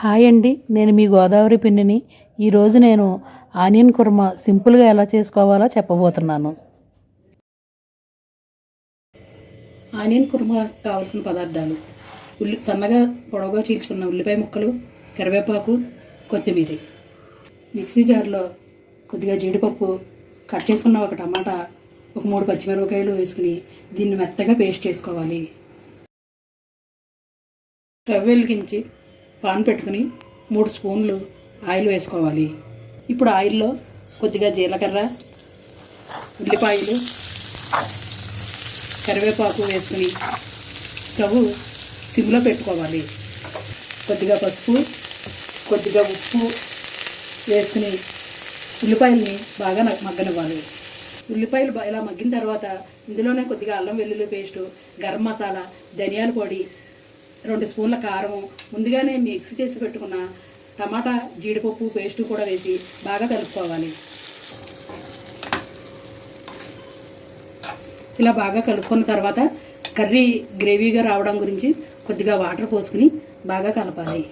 Hi అండి, నేను మీ గోదావరి పిన్నిని. ఈరోజు నేను ఆనియన్ కుర్మా సింపుల్గా ఎలా చేసుకోవాలో చెప్పబోతున్నాను. ఆనియన్ కుర్మా కావాల్సిన పదార్థాలు: సన్నగా పొడవుగా చీల్చుకున్న ఉల్లిపాయ ముక్కలు, కరివేపాకు, కొత్తిమీర. మిక్సీ జార్లో కొద్దిగా జీడిపప్పు, కట్ చేసుకున్న ఒక టమాటా, ఒక 3 పచ్చిమిరపకాయలు వేసుకుని దీన్ని మెత్తగా పేస్ట్ చేసుకోవాలి. స్టవ్ వెలిగించి పాన్ పెట్టుకుని 3 స్పూన్లు ఆయిల్ వేసుకోవాలి. ఇప్పుడు ఆయిల్లో కొద్దిగా జీలకర్ర, ఉల్లిపాయలు, కరివేపాకు వేసుకుని స్టవ్ సిమ్లో పెట్టుకోవాలి. కొద్దిగా పసుపు, కొద్దిగా ఉప్పు వేసుకుని ఉల్లిపాయల్ని బాగా మగ్గనివ్వాలి. ఉల్లిపాయలు ఇలా మగ్గిన తర్వాత ఇందులోనే కొద్దిగా అల్లం వెల్లుల్లి పేస్టు, గరం మసాలా, ధనియాల పొడి, 2 స్పూన్ల కారం, ముందుగానే మిక్స్ చేసి పెట్టుకున్న టమాటా జీడిపప్పు పేస్టు కూడా వేసి బాగా కలుపుకోవాలి. ఇలా బాగా కలుపుకున్న తర్వాత కర్రీ గ్రేవీగా రావడం గురించి కొద్దిగా వాటర్ పోసుకుని బాగా కలపాలి.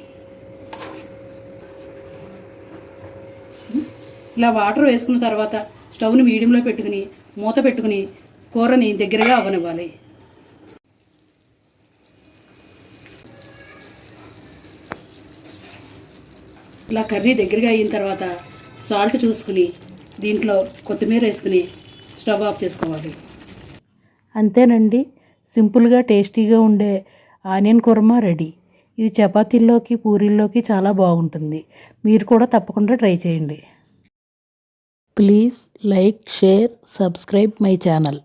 ఇలా వాటర్ వేసుకున్న తర్వాత స్టవ్ని మీడియంలో పెట్టుకుని మూత పెట్టుకుని కూరని దగ్గరగా అవ్వనివ్వాలి. ఇలా కర్రీ దగ్గరగా అయిన తర్వాత సాల్ట్ చూసుకుని దీంట్లో కొత్తిమీర వేసుకుని స్టవ్ ఆఫ్ చేసుకోవాలి. అంతేనండి, సింపుల్గా టేస్టీగా ఉండే ఆనియన్ కుర్మా రెడీ. ఇది చపాతీల్లోకి, పూరీల్లోకి చాలా బాగుంటుంది. మీరు కూడా తప్పకుండా ట్రై చేయండి. Please like, share, subscribe my channel.